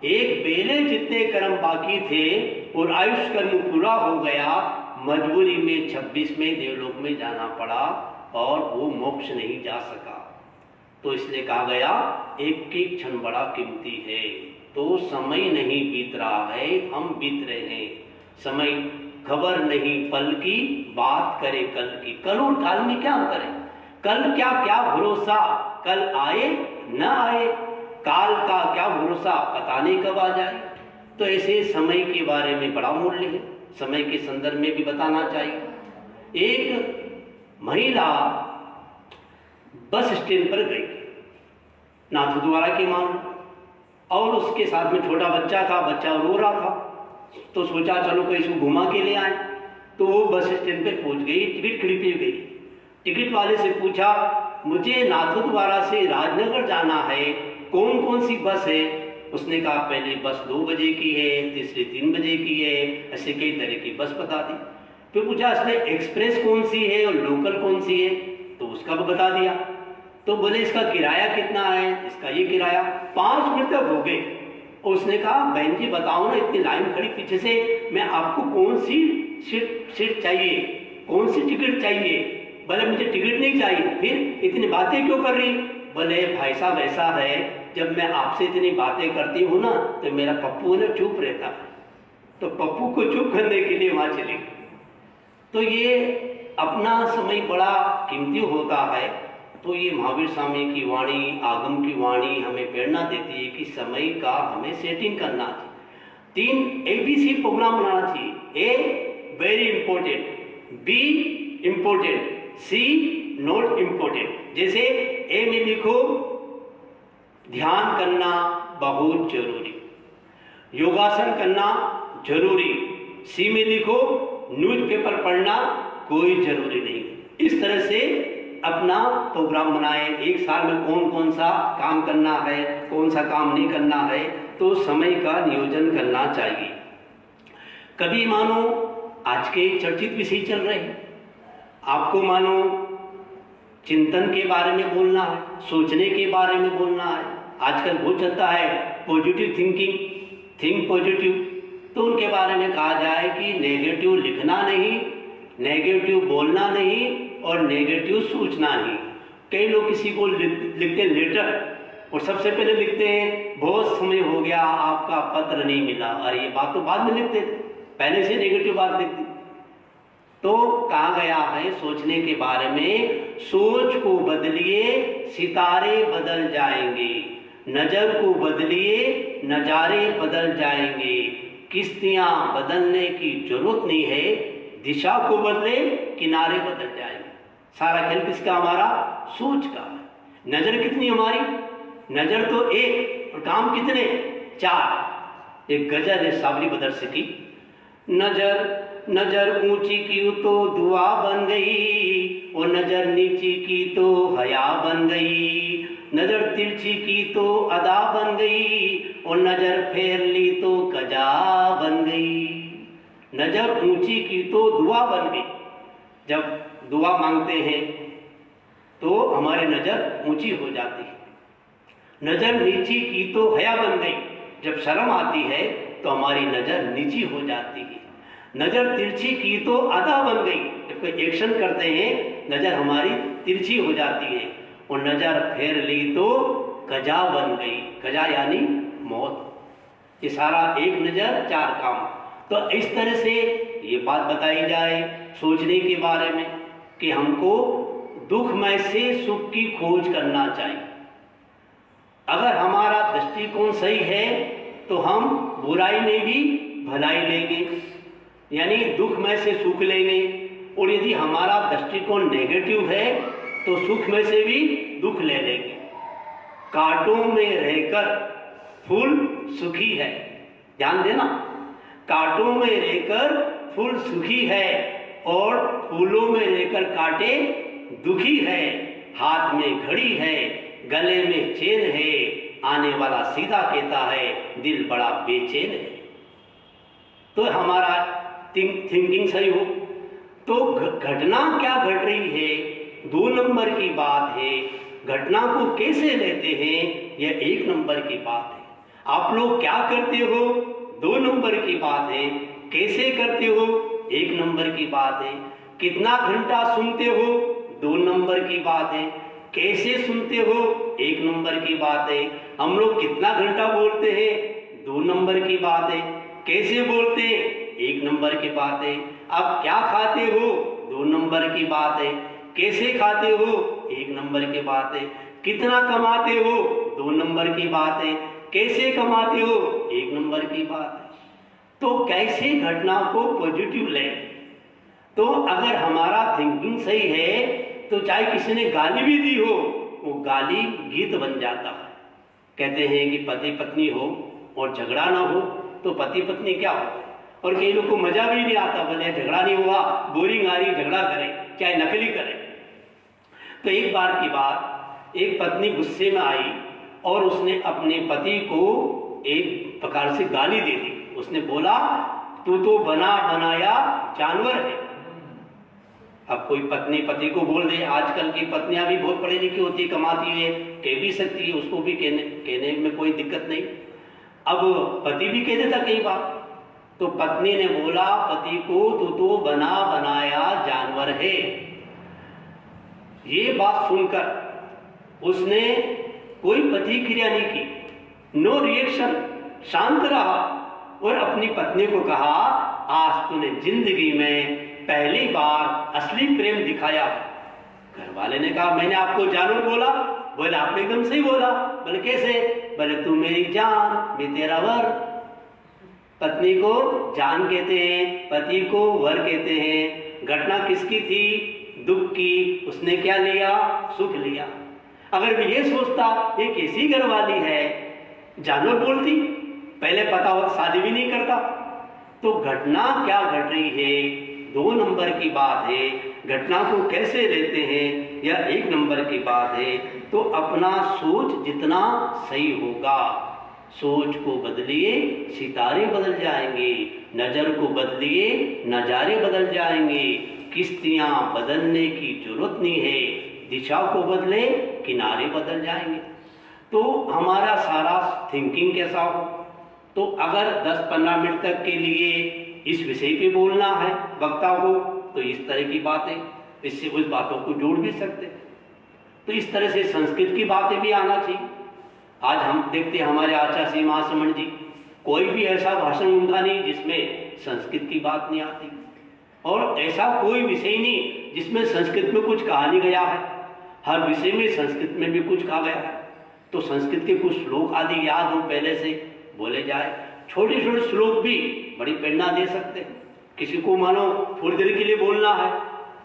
एक बेले जितने कर्म बाकी थे और आयुष कर्म पूरा हो गया, मजबूरी में 26 में देवलोक में जाना पड़ा और वो मोक्ष नहीं जा सका। तो इसलिए कहा गया एक एक क्षण बड़ा कीमती है। तो समय नहीं बीत रहा है, हम बीत रहे हैं। समय खबर नहीं पल की, बात करे कल की। कल और काल में क्या अंतर है? कल क्या क्या भरोसा, कल आए न आए, काल का क्या भरोसा, पता नहीं कब आ जाए। तो ऐसे समय के बारे में बड़ा मूल्य है, समय के संदर्भ में भी बताना चाहिए। एक महिला बस स्टैंड पर गई, नाथद्वारा की मान, और उसके साथ में छोटा बच्चा था, बच्चा रो रहा था। तो सोचा चलो कोई इसको घुमा के ले आए। तो वो बस स्टैंड पे पहुंच गई, टिकट खरीदने गई। टिकट वाले से पूछा मुझे नाथद्वारा से राजनगर जाना है, कौन कौन सी बस है? उसने कहा पहली बस 2 बजे की है, तीसरी 3 बजे की है, ऐसे कई तरह की बस बता दी। फिर पूछा इसमें एक्सप्रेस कौन सी है और लोकल कौन सी है? तो उसका भी बता दिया। तो बोले इसका किराया कितना है? इसका ये किराया। 5 मिनट तक हो गए। उसने कहा बहन जी बताओ ना, इतनी लाइन खड़ी पीछे से, मैं आपको कौन सी सीट चाहिए, कौन सी टिकट चाहिए? बोले मुझे टिकट नहीं चाहिए। फिर इतनी बातें क्यों कर रही? बोले भाई साहब ऐसा है, जब मैं आपसे इतनी बातें करती हूँ ना तो मेरा पप्पू ना चुप रहता है, तो पप्पू को चुप करने के लिए वहां चली। तो ये अपना समय बड़ा कीमती होता है। तो ये महावीर स्वामी की वाणी, आगम की वाणी हमें प्रेरणा देती है कि समय का हमें सेटिंग करना चाहिए। 3 ABC प्रोग्राम बनाना चाहिए। A very important, B important, C not important. जैसे A में लिखो ध्यान करना बहुत जरूरी, योगासन करना जरूरी। C में लिखो न्यूज़पेपर पढ़ना कोई जरूरी नहीं। इस तरह से अपना प्रोग्राम बनाए, एक साल में कौन कौन सा काम करना है, कौन सा काम नहीं करना है, तो समय का नियोजन करना चाहिए। कभी मानो आज के चर्चित विषय चल रहे हैं, आपको मानो चिंतन के बारे में बोलना है, सोचने के बारे में बोलना है। आजकल बहुत चलता है पॉजिटिव थिंकिंग, थिंक पॉजिटिव, तो उनके बारे में कहा जाए कि नेगेटिव लिखना नहीं, नेगेटिव बोलना नहीं और नेगेटिव सोचना नहीं। कई लोग किसी को लिखते हैं लेटर, और सबसे पहले लिखते हैं बहुत समय हो गया आपका पत्र नहीं मिला। अरे ये बात तो बाद में लिखते थे, पहले से नेगेटिव बात लिखते। तो कहा गया है सोचने के बारे में, सोच को बदलिए सितारे बदल जाएंगे, नजर को बदलिए नजारे बदल जाएंगे, किश्तियां बदलने की जरूरत नहीं है, दिशा को बदले किनारे बदल जाएंगे। सारा खेल किसका? हमारा सोच का है। नजर कितनी हमारी? नजर तो एक और काम कितने? चार। एक गजल है साबरी बदरसी की, नजर नजर ऊंची की तो दुआ बन गई, और नजर नीची की तो हया बन गई, नजर तिरछी की तो अदा बन गई, और नजर फेर ली तो कजा बन गई। नजर ऊंची की तो दुआ बन गई। जब दुआ मांगते हैं तो हमारी नजर ऊंची हो जाती है। नजर नीची की तो हया बन गई, जब शर्म आती है तो हमारी नजर नीची हो जाती है। नजर तिरछी की तो अदा बन गई, जब कोई एक्शन करते हैं नजर हमारी तिरछी हो जाती है, और नजर फेर ली तो कजा बन गई। कजा यानी मौत। ये सारा एक नजर चार काम। तो इस तरह से ये बात बताई जाए सोचने के बारे में कि हमको दुख में से सुख की खोज करना चाहिए। अगर हमारा दृष्टिकोण सही है तो हम बुराई में भी भलाई लेंगे, यानी दुख में से सुख लेंगे। और यदि हमारा दृष्टिकोण नेगेटिव है तो सुख में से भी दुख ले लेंगे। कांटों में रहकर फूल सुखी है, ध्यान देना, कांटों में रहकर फूल सुखी है, और फूलों में रहकर कांटे दुखी है। हाथ में घड़ी है, गले में चेन है, आने वाला सीधा कहता है दिल बड़ा बेचैन है। तो हमारा थिंकिंग सही हो तो घटना क्या घट रही है दो नंबर की बात है, घटना को कैसे लेते हैं यह एक नंबर की बात है। आप लोग क्या करते हो दो नंबर की बात है, कैसे करते हो एक नंबर की बात है। कितना घंटा सुनते हो दो नंबर की बात है, कैसे सुनते हो एक नंबर की बात है। हम लोग कितना घंटा बोलते हैं दो नंबर की बात है, कैसे बोलते हैं एक नंबर की बात है। अब क्या खाते हो दो नंबर की बात है, कैसे खाते हो एक नंबर की बात है। कितना कमाते हो दो नंबर की बात है, कैसे कमाते हो एक नंबर की बात है। तो कैसे घटना को पॉजिटिव लें। तो अगर हमारा थिंकिंग सही है तो चाहे किसी ने गाली भी दी हो वो गाली गीत बन जाता है। कहते हैं कि पति पत्नी हो और झगड़ा ना हो तो पति पत्नी क्या हो। और कई लोग को मजा भी नहीं आता, बोले झगड़ा नहीं हुआ, बोरिंग आ रही, झगड़ा करें चाहे नकली करें। तो एक बार की बात, एक पत्नी गुस्से में आई और उसने अपने पति को एक प्रकार से गाली दे दी। उसने बोला तू तो बना बनाया जानवर है। अब कोई पत्नी पति को बोल दे, आजकल की पत्नियां भी बहुत पढ़ी लिखी होती, कमाती है, कह भी सकती है, उसको भी कहने में कोई दिक्कत नहीं। अब पति भी कह देता कई बार। तो पत्नी ने बोला पति को तू तो बना बनाया जानवर है। ये बात सुनकर उसने कोई प्रतिक्रिया नहीं की, नो रिएक्शन, शांत रहा और अपनी पत्नी को कहा आज तूने जिंदगी में पहली बार असली प्रेम दिखाया। घर वाले ने कहा मैंने आपको जानवर बोला। बोले आपने एकदम सही बोला। बोले कैसे? बोले तू मेरी जान, मैं तेरा वर। पत्नी को जान कहते हैं, पति को वर कहते हैं। घटना किसकी थी? दुख की। उसने क्या लिया? सुख लिया। अगर मैं ये सोचता ये कैसी घर वाली है, जानवर बोलती, पहले पता हो शादी भी नहीं करता। तो घटना क्या घट रही है दो नंबर की बात है। घटना को कैसे लेते हैं, यह एक नंबर की बात है। तो अपना सोच जितना सही होगा, सोच को बदलिए सितारे बदल जाएंगे, नज़र को बदलिए नज़ारे बदल जाएंगे। किश्तियाँ बदलने की जरूरत नहीं है, दिशा को बदले किनारे बदल जाएंगे। तो हमारा सारा थिंकिंग कैसा हो, तो अगर 10-15 मिनट तक के लिए इस विषय पे बोलना है वक्ता को, तो इस तरह की बातें, इससे उस बातों को जोड़ भी सकते। तो इस तरह से संस्कृत की बातें भी आना चाहिए। आज हम देखते हैं हमारे आचार्य श्री महासमण जी, कोई भी ऐसा भाषण उनका नहीं जिसमें संस्कृत की बात नहीं आती, और ऐसा कोई विषय नहीं जिसमें संस्कृत में कुछ कहा नहीं गया है। हर विषय में संस्कृत में भी कुछ कहा गया है। तो संस्कृत के कुछ श्लोक आदि याद हो पहले से बोले जाए, छोटे छोटे श्लोक भी बड़ी प्रेरणा दे सकते हैं। किसी को मानो थोड़ी देर के लिए बोलना है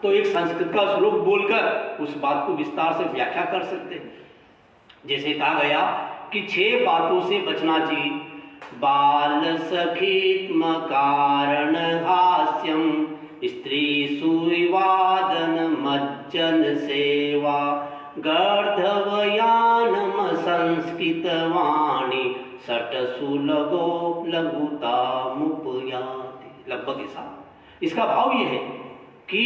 तो एक संस्कृत का श्लोक बोलकर उस बात को विस्तार से व्याख्या कर सकते हैं। जैसे कहा गया कि 6 बातों से बचना चाहिए। बाल सखीत्म कारण हास्यम, स्त्री सुविवादन मज्जन सेवा, गर्धवयानम संस्कृत वाणी, सटसु लगो लघुता मुपयाति। लगभग ऐसा इसका भाव यह है कि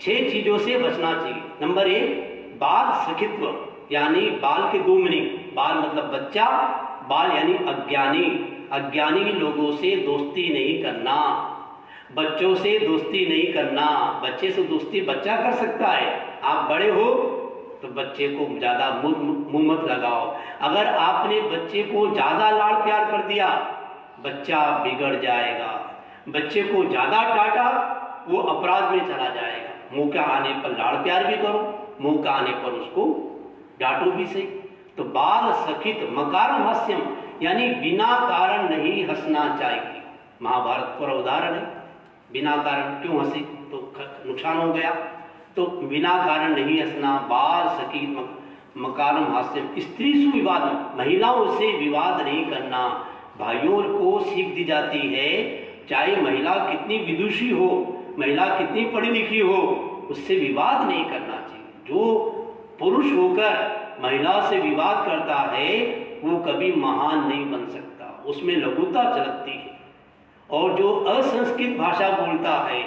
6 चीजों से बचना चाहिए। नंबर 1, बाल सखित्व, यानी बाल के 2 मीनिंग। बाल मतलब बच्चा, बाल यानी अज्ञानी। अज्ञानी लोगों से दोस्ती नहीं करना, बच्चों से दोस्ती नहीं करना। बच्चे से दोस्ती बच्चा कर सकता है, आप बड़े हो तो बच्चे को ज़्यादा मुंह मत लगाओ। अगर आपने बच्चे को ज़्यादा लाड़ प्यार कर दिया, बच्चा बिगड़ जाएगा। बच्चे को ज़्यादा डांटा, वो अपराध में चला जाएगा। मौका आने पर लाड़ प्यार भी करो, मौका आने पर उसको डांटो भी सही। तो बाल सखित मकारम हास्यम, यानी बिना कारण नहीं हंसना चाहिए। महाभारत पर उदाहरण है, बिना कारण क्यों हंसे तो नुकसान हो गया। तो बिना कारण नहीं हंसना। बाल सखित मकारम हास्यम, स्त्री सुविवाद, महिलाओं से विवाद नहीं करना। भाइयों को सीख दी जाती है, चाहे महिला कितनी विदुषी हो, महिला कितनी पढ़ी लिखी हो, उससे विवाद नहीं करना चाहिए। जो पुरुष होकर महिला से विवाद करता है वो कभी महान नहीं बन सकता, उसमें लघुता झलकती है। और जो असंस्कृत भाषा बोलता है,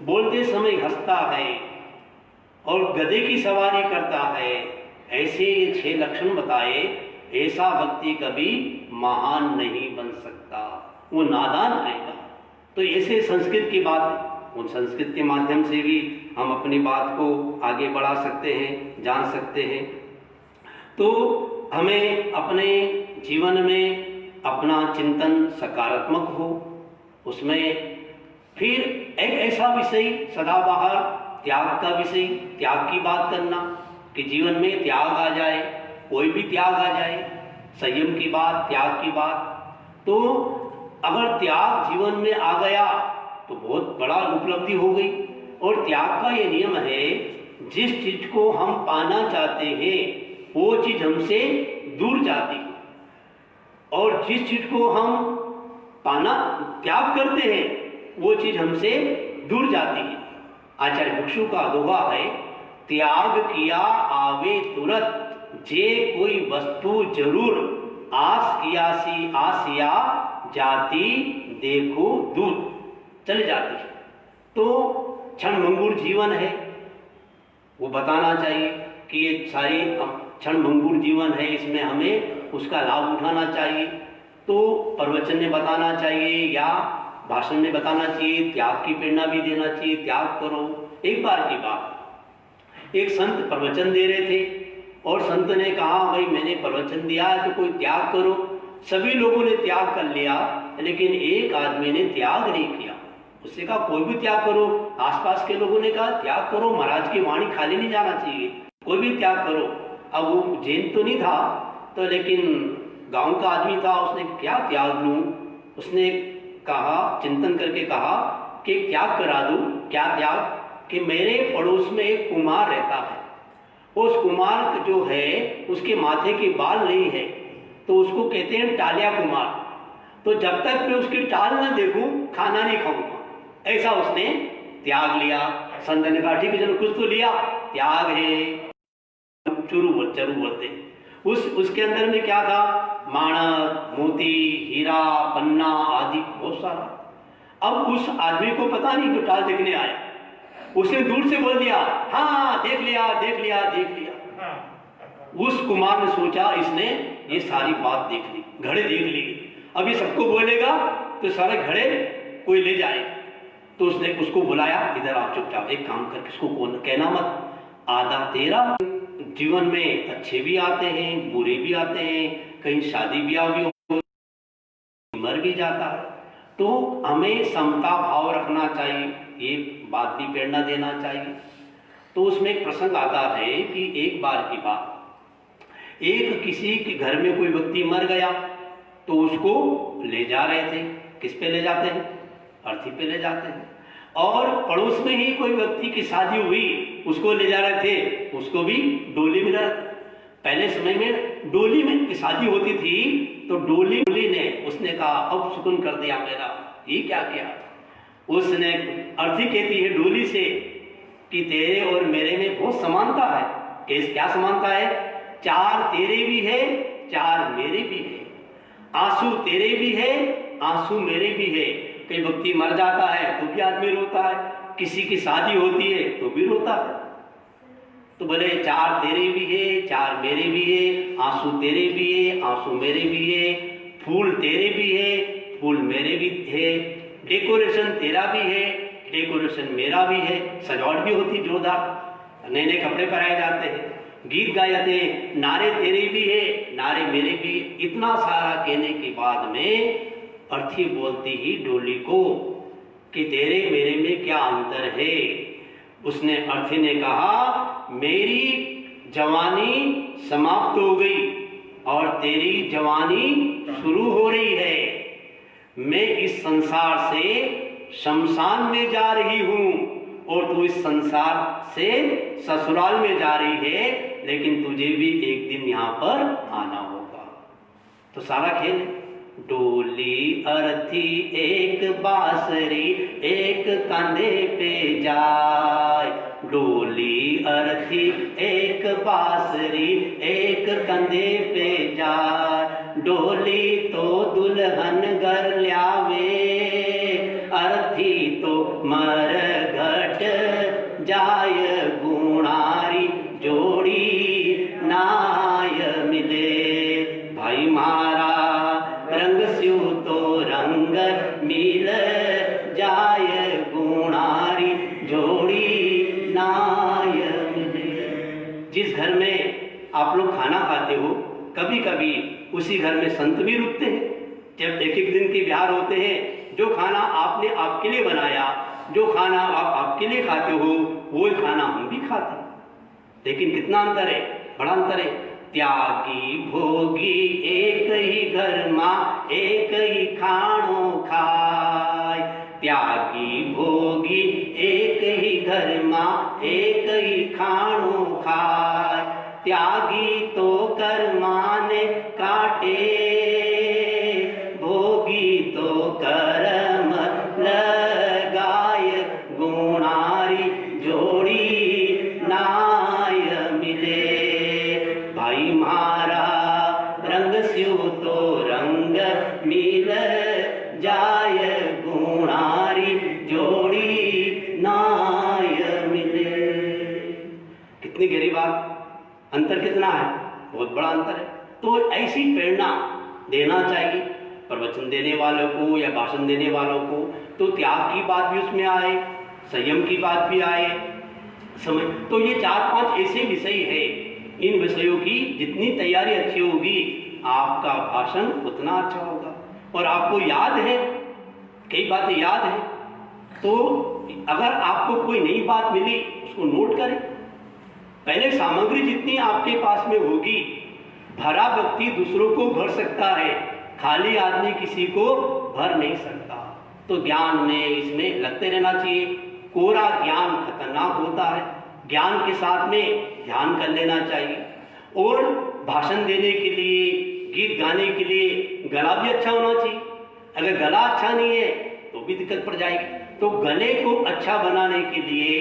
बोलते समय हंसता है और गधे की सवारी करता है, ऐसे ये 6 लक्षण बताए, ऐसा व्यक्ति कभी महान नहीं बन सकता, वो नादान रहेगा। तो ऐसे संस्कृत की बात, उन संस्कृत के माध्यम से भी हम अपनी बात को आगे बढ़ा सकते हैं, जान सकते हैं। तो हमें अपने जीवन में अपना चिंतन सकारात्मक हो, उसमें फिर एक ऐसा विषय सदाबहार त्याग का विषय, त्याग की बात करना कि जीवन में त्याग आ जाए, कोई भी त्याग आ जाए, संयम की बात, त्याग की बात। तो अगर त्याग जीवन में आ गया तो बहुत बड़ा उपलब्धि हो गई। और त्याग का ये नियम है, जिस चीज को हम पाना चाहते हैं वो चीज हमसे दूर जाती है, और जिस चीज को हम पाना त्याग करते हैं वो चीज हमसे दूर जाती है। आचार्य भिक्षु का दोहा है, त्याग किया आवे तुरत, जे कोई वस्तु जरूर, आस किया सी आसिया, जाति देखो दूर, चले जाती है। तो क्षणभंगुर जीवन है, वो बताना चाहिए कि ये सारी क्षणभंगुर जीवन है, इसमें हमें उसका लाभ उठाना चाहिए। तो प्रवचन ने बताना चाहिए या भाषण में बताना चाहिए, त्याग की प्रेरणा भी देना चाहिए, त्याग करो। एक बार की बात, एक संत प्रवचन दे रहे थे और संत ने कहा, भाई मैंने प्रवचन दिया है तो कोई त्याग करो। सभी लोगों ने त्याग कर लिया, लेकिन एक आदमी ने त्याग नहीं किया। उससे कहा कोई भी त्याग करो। आसपास के लोगों ने कहा त्याग करो, महाराज की वाणी खाली नहीं जाना चाहिए, कोई भी त्याग करो। अब वो जैन तो नहीं था, तो लेकिन गांव का आदमी था, उसने क्या त्याग लूं। उसने कहा, चिंतन करके कहा कि त्याग करा दूं। क्या त्याग? कि मेरे पड़ोस में एक कुमार रहता है, उस कुमार जो है उसके माथे के बाल नहीं है, तो उसको कहते हैं टालिया कुमार। तो जब तक मैं उसकी टाल न देखूं खाना नहीं खाऊंगा। ऐसा उसने त्याग लिया। संत ने कहा ठीक है चलो कुछ तो लिया, त्याग है, चुरू बोलते। उसके अंदर में क्या था, माणक, मोती, हीरा, पन्ना आदि बहुत सारा। अब उस आदमी को पता नहीं जो टाल देखने आया, उसने दूर से बोल दिया हाँ देख लिया। उस कुमार ने सोचा इसने ये सारी बात देख ली, घड़े देख ली, अब ये सबको बोलेगा तो सारे घड़े कोई ले जाए। तो उसने उसको बुलाया, इधर आप चुपचाप एक काम कर, किसको कौन कहना मत, आधा तेरा। जीवन में अच्छे भी आते हैं, बुरे भी आते हैं, कहीं शादी ब्याह भी हो, मर भी जाता है, तो हमें समता भाव रखना चाहिए, ये बात भी प्रेरणा देना चाहिए। तो उसमें एक प्रसंग आता है कि एक बार की बात, एक किसी के घर में कोई व्यक्ति मर गया, तो उसको ले जा रहे थे, किस पे ले जाते हैं, अर्थी पे ले जाते हैं। और पड़ोस में ही कोई व्यक्ति की शादी हुई, उसको ले जा रहे थे, उसको भी डोली में रख। पहले समय में डोली में की शादी होती थी, तो डोली ने उसने कहा अब सुकून कर दिया मेरा, ये क्या किया। उसने अर्थी कहती है डोली से कि तेरे और मेरे में बहुत समानता है। क्या समानता है, चार तेरे भी है, चार मेरे भी है, आंसू तेरे भी है, आंसू मेरे भी है। कई व्यक्ति मर जाता है तो भी आदमी रोता है, किसी की शादी होती है तो भी रोता है। तो बोले चार तेरे भी है, चार मेरे भी है, आंसू तेरे भी है, आंसू मेरे भी है, फूल तेरे भी है, फूल मेरे भी है, डेकोरेशन तेरा भी है, डेकोरेशन मेरा भी है, सजावट भी होती जोरदार, नए नए कपड़े पहनाए जाते हैं, गीत गाए जाते हैं, नारे तेरे भी है, नारे मेरे भी। इतना सारा कहने के बाद में अर्थी बोलती ही डोली को कि तेरे मेरे में क्या अंतर है। उसने अर्थी ने कहा मेरी जवानी समाप्त हो गई और तेरी जवानी शुरू हो रही है। मैं इस संसार से शमशान में जा रही हूं और तू इस संसार से ससुराल में जा रही है, लेकिन तुझे भी एक दिन यहाँ पर आना होगा। तो सारा खेल, डोली अर्थी एक बांसुरी एक कंधे पे जाए, डोली अर्थी एक बांसुरी एक कंधे पे जाए, डोली तो दुल्हन घर ल्यावे, अर्थी तो मर घट जाय, गुणारी जोड़ी नाय मिले। भाई मारा रंग स्यू तो रंग मिल जाय, गुणारी जोड़ी नाय मिले। जिस घर में आप लोग खाना खाते हो, कभी कभी उसी घर में संत भी रुकते हैं। जब एक एक दिन के बिहार होते हैं, जो खाना आपने आपके लिए बनाया, जो खाना आप आपके लिए खाते हो, वो खाना हम भी खाते हैं। लेकिन कितना अंतर है, बड़ा अंतर है। त्यागी भोगी एक ही घर माँ एक ही खाणो खाय, त्यागी भोगी एक ही घर माँ एक ही खाणो खाय, त्यागी तो कर्मा ने काटे, भोगी तो कर्म लगाय, गुणारी जोड़ी नाय मिले। भाई मारा रंग स्यू तो रंग मिल जाय, गुणारी जोड़ी नाय मिले। कितनी गहरी बात, अंतर कितना है, बहुत बड़ा अंतर है। तो ऐसी प्रेरणा देना चाहिए प्रवचन देने वालों को या भाषण देने वालों को। तो त्याग की बात भी उसमें आए, संयम की बात भी आए, समय। तो ये 4-5 ऐसे विषय है, इन विषयों की जितनी तैयारी अच्छी होगी आपका भाषण उतना अच्छा होगा। और आपको याद है, कई बातें याद है, तो अगर आपको कोई नई बात मिली उसको नोट करें। पहले सामग्री जितनी आपके पास में होगी, भरा व्यक्ति दूसरों को भर सकता है, खाली आदमी किसी को भर नहीं सकता। तो ज्ञान में इसमें लगते रहना चाहिए। कोरा ज्ञान खतरनाक होता है, ज्ञान के साथ में ध्यान कर लेना चाहिए। और भाषण देने के लिए, गीत गाने के लिए गला भी अच्छा होना चाहिए। अगर गला अच्छा नहीं है तो भी दिक्कत पड़ जाएगी। तो गले को अच्छा बनाने के लिए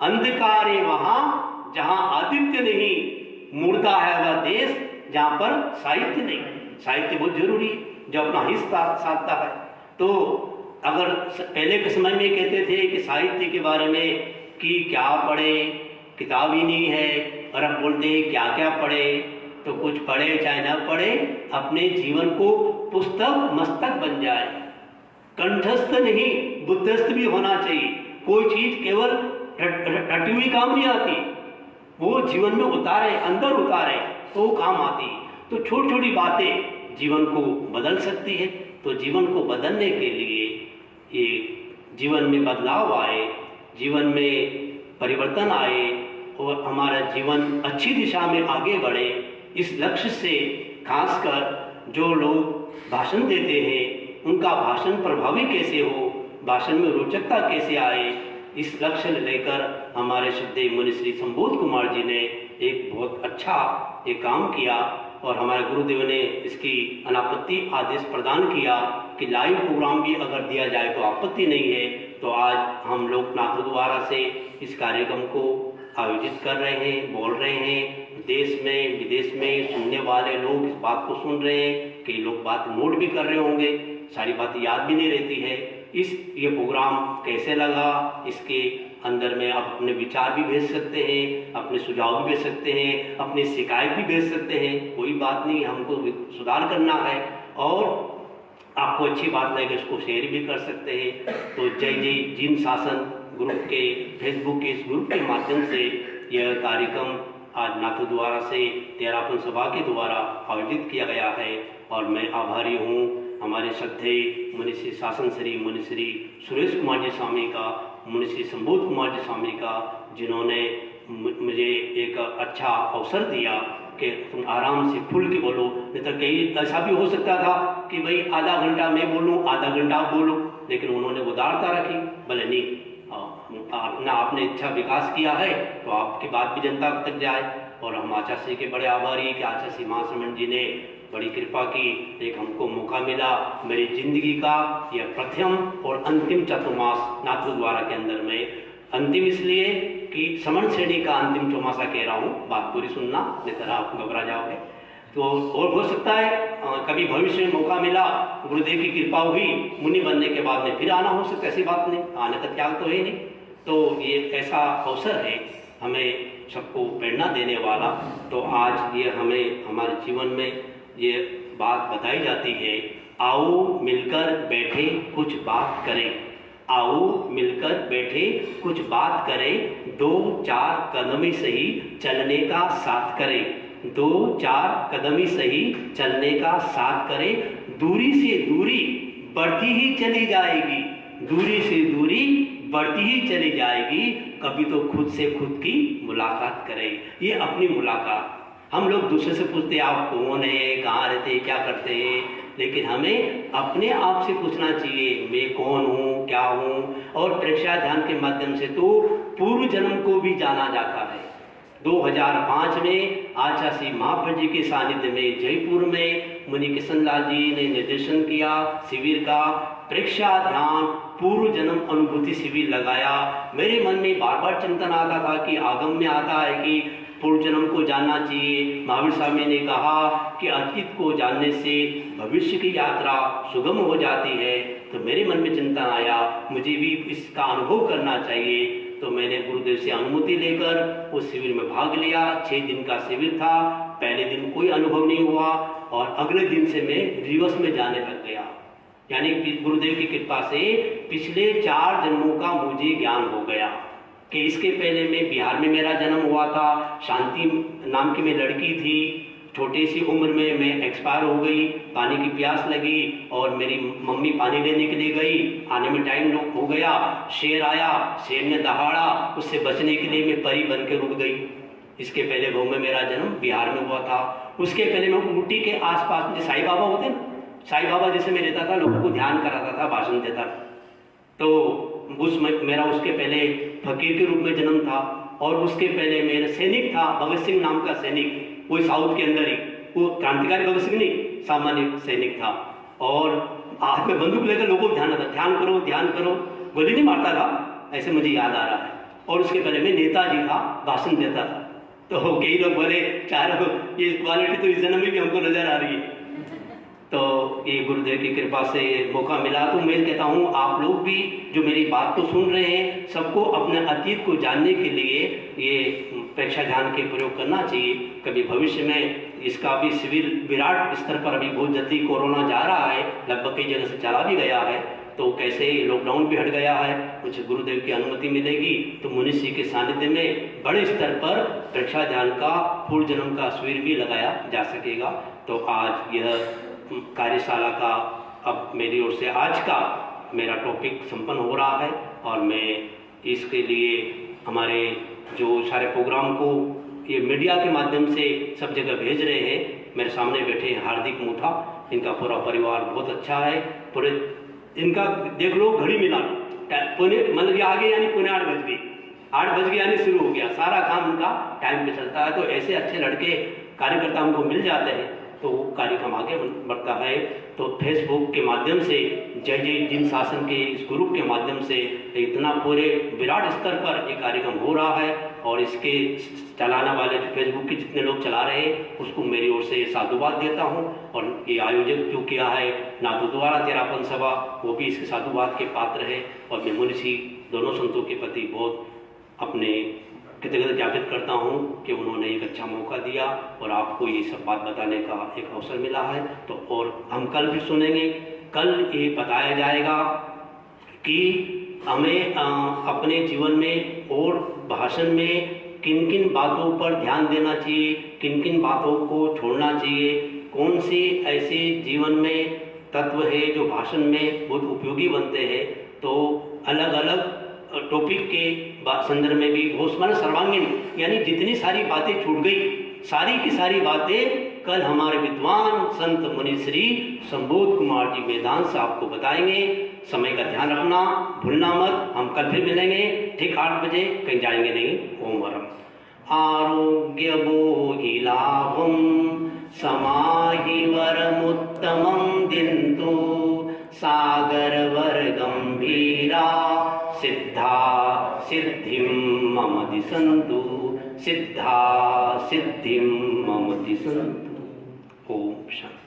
अंधकार है वहाँ जहाँ आदित्य नहीं, मुर्दा है वह देश जहाँ पर साहित्य नहीं। साहित्य बहुत जरूरी है जो अपना हिस्सा साधता है। तो अगर पहले के समय में कहते थे कि साहित्य के बारे में कि क्या पढ़े, किताब ही नहीं है, और अब बोलते हैं क्या क्या पढ़े। तो कुछ पढ़े चाहे न पढ़े, अपने जीवन को पुस्तक मस्तक बन जाए। कंठस्थ नहीं, बुद्धस्थ भी होना चाहिए। कोई चीज केवल रटी हुई काम नहीं आती, वो जीवन में उतारे, अंदर उतारे तो काम आती। तो छोटी छोटी बातें जीवन को बदल सकती है। तो जीवन को बदलने के लिए, ये जीवन में बदलाव आए, जीवन में परिवर्तन आए और हमारा जीवन अच्छी दिशा में आगे बढ़े, इस लक्ष्य से खासकर जो लोग भाषण देते हैं उनका भाषण प्रभावी कैसे हो, भाषण में रोचकता कैसे आए, इस लक्ष्य लेकर हमारे श्रद्धेय मुनि श्री संबोध कुमार जी ने एक बहुत अच्छा एक काम किया। और हमारे गुरुदेव ने इसकी अनापत्ति आदेश प्रदान किया कि लाइव प्रोग्राम भी अगर दिया जाए तो आपत्ति नहीं है। तो आज हम लोग नाथद्वारा से इस कार्यक्रम को आयोजित कर रहे हैं, बोल रहे हैं। देश में विदेश में सुनने वाले लोग इस बात को सुन रहे हैं, कई लोग बात नोट भी कर रहे होंगे, सारी बातें याद भी नहीं रहती है। ये प्रोग्राम कैसे लगा, इसके अंदर में आप अपने विचार भी भेज सकते हैं, अपने सुझाव भी भेज सकते हैं, अपनी शिकायत भी भेज सकते हैं। कोई बात नहीं, हमको सुधार करना है और आपको अच्छी बात लगे इसको शेयर भी कर सकते हैं। तो जय जय जीन शासन ग्रुप के फेसबुक के इस ग्रुप के माध्यम से यह कार्यक्रम आज नाथद्वारा से तेरापन सभा के द्वारा आयोजित किया गया है। और मैं आभारी हूँ हमारे श्रद्धेय मुनि श्री शासन श्री मुनि श्री सुरेश कुमार जी स्वामी का, मुनि श्री संबोध कुमार जी स्वामी का, जिन्होंने मुझे एक अच्छा अवसर दिया कि तुम आराम से खुल के बोलो। नहीं तो कहीं ऐसा भी हो सकता था कि भाई आधा घंटा मैं बोलूँ, आधा घंटा आप बोलो, लेकिन उन्होंने उदारता रखी। भले नहीं, अपना आपने इच्छा विकास किया है तो आपकी बात भी जनता तक जाए। और हम आचार्य के बड़े आभारी कि आचार्य महाश्रमण जी ने बड़ी कृपा की, एक हमको मौका मिला मेरी जिंदगी का यह प्रथम और अंतिम चतुर्मास नाथद्वारा के अंदर में। अंतिम इसलिए कि समण श्रेणी का अंतिम चौमासा कह रहा हूँ, बात पूरी सुनना, नहीं तरह आप घबरा जाओगे। तो और हो सकता है कभी भविष्य में मौका मिला, गुरुदेव की कृपा हुई, मुनि बनने के बाद में फिर आना हो सकता है, ऐसी बात नहीं, आने का त्याग तो है नहीं। तो ये ऐसा अवसर है हमें सबको प्रेरणा देने वाला। तो आज ये हमें हमारे जीवन में ये बात बताई जाती है, आओ मिलकर बैठे कुछ बात करें, आओ मिलकर बैठे कुछ बात करें, 2-4 कदम ही सही चलने का साथ करें, 2-4 कदम ही सही चलने का साथ करें। दूरी से दूरी बढ़ती ही चली जाएगी, दूरी से दूरी बढ़ती ही चली जाएगी। कभी तो खुद से खुद की मुलाकात करें। ये अपनी मुलाकात, हम लोग दूसरे से पूछते हैं आप कौन है, कहाँ रहते हैं, क्या करते हैं, लेकिन हमें अपने आप से पूछना चाहिए मैं कौन हूँ, क्या हूँ। और प्रेक्षा ध्यान के माध्यम से तो पूर्व जन्म को भी जाना जाता है। 2005 में आचार्य श्री महाप्रभु जी के सानिध्य में जयपुर में मुनि किशन लाल जी ने निर्देशन किया शिविर का, प्रेक्षा ध्यान पूर्व जन्म अनुभूति शिविर लगाया। मेरे मन में बार बार चिंतन आता था कि आगम में आता है कि पूर्व जन्म को जानना चाहिए। महावीर स्वामी ने कहा कि अतीत को जानने से भविष्य की यात्रा सुगम हो जाती है। तो मेरे मन में चिंतन आया मुझे भी इसका अनुभव करना चाहिए। तो मैंने गुरुदेव से अनुमति लेकर उस शिविर में भाग लिया। 6 दिन का शिविर था। पहले दिन कोई अनुभव नहीं हुआ और अगले दिन से मैं रिवर्स में जाने लग गया। यानी गुरुदेव की कृपा से पिछले 4 जन्मों का मुझे ज्ञान हो गया कि इसके पहले मैं बिहार में मेरा जन्म हुआ था। शांति नाम की मैं लड़की थी, छोटी सी उम्र में मैं एक्सपायर हो गई, पानी की प्यास लगी और मेरी मम्मी पानी लेने के लिए गई, आने में टाइम हो गया। शेर आया, शेर ने दहाड़ा, उससे बचने के लिए मैं परी बन के रुक गई। इसके पहले गाँव में मेरा जन्म बिहार में हुआ था। उसके पहले मैं ऊटी के आसपास में साईं बाबा होते ना, साईं बाबा जैसे मैं रहता था, लोगों को ध्यान कराता था, भाषण देता। तो मेरा उसके पहले फकीर के रूप में जन्म था और उसके पहले मेरा सैनिक था, भगत सिंह नाम का सैनिक, वो साउथ के अंदर ही, वो क्रांतिकारी भगत सिंह नहीं, सामान्य सैनिक था। और हाथ में बंदूक लेकर लोगों को ध्यान करो ध्यान करो, गोली नहीं मारता था, ऐसे मुझे याद आ रहा है। और उसके पहले मैं नेताजी था, भाषण देता था। तो कई लोग बोले चारों ये क्वालिटी तो इस जन्म में भी हमको नजर आ रही है। तो ये गुरुदेव की कृपा से मौका मिला। तो मैं कहता हूँ आप लोग भी जो मेरी बात को सुन रहे हैं, सबको अपने अतीत को जानने के लिए ये प्रेक्षा ध्यान के प्रयोग करना चाहिए। कभी भविष्य में इसका भी सिविल विराट स्तर पर अभी बहुत जल्दी कोरोना जा रहा है, लगभग कई जगह से चला भी गया है। तो कैसे लॉकडाउन भी हट गया है, कुछ गुरुदेव की अनुमति मिलेगी तो मुनि जी के सानिध्य में बड़े स्तर पर प्रेक्षा ध्यान का पूर्व जन्म का शिविर भी लगाया जा सकेगा। तो आज यह कार्यशाला का अब मेरी ओर से आज का मेरा टॉपिक संपन्न हो रहा है और मैं इसके लिए हमारे जो सारे प्रोग्राम को ये मीडिया के माध्यम से सब जगह भेज रहे हैं। मेरे सामने बैठे हैं हार्दिक मूठा, इनका पूरा परिवार बहुत अच्छा है। पूरे इनका देख लो घड़ी मिला पुणे मतलब ये आगे यानी पुणे 8 बज गई, 8 बज गए यानी शुरू हो गया, सारा काम उनका टाइम पे चलता है। तो ऐसे अच्छे लड़के कार्यकर्ता हमको मिल जाते हैं तो कार्यक्रम आगे बढ़ता है। तो फेसबुक के माध्यम से जय जय जिन शासन के इस ग्रुप के माध्यम से इतना पूरे विराट स्तर पर ये कार्यक्रम हो रहा है और इसके चलाने वाले जो फेसबुक के जितने लोग चला रहे हैं उसको मेरी ओर से साधुवाद देता हूँ। और ये आयोजक जो किया है नाथू द्वारा तेरापन सभा, वो भी इसके साधुवाद के पात्र है। और मैं मुनि दोनों संतों के प्रति बहुत अपने कृतज्ञता ज्ञापित करता हूँ कि उन्होंने एक अच्छा मौका दिया और आपको ये सब बात बताने का एक अवसर मिला है। तो और हम कल भी सुनेंगे, कल ये बताया जाएगा कि हमें अपने जीवन में और भाषण में किन किन बातों पर ध्यान देना चाहिए, किन किन बातों को छोड़ना चाहिए, कौन से ऐसे जीवन में तत्व है जो भाषण में बहुत उपयोगी बनते हैं। तो अलग अलग टॉपिक के संदर्भ में भी बहुत माना सर्वांगीण यानी जितनी सारी बातें छूट गई सारी की सारी बातें कल हमारे विद्वान संत मुनि श्री संबोध कुमार जी वेदांत से आपको बताएंगे। समय का ध्यान रखना, भूलना मत। हम कल फिर मिलेंगे ठीक 8 बजे, कहीं जाएंगे नहीं। ओम वरम आरोग्य बोहि लाभम समाहि वरमुत्तमं दिन्तु सागर वर गंभीरा सिद्धा सिद्धिं मम दिशन्तु सिद्धा सिद्धिं मम दिशन्तु। ओम शांति।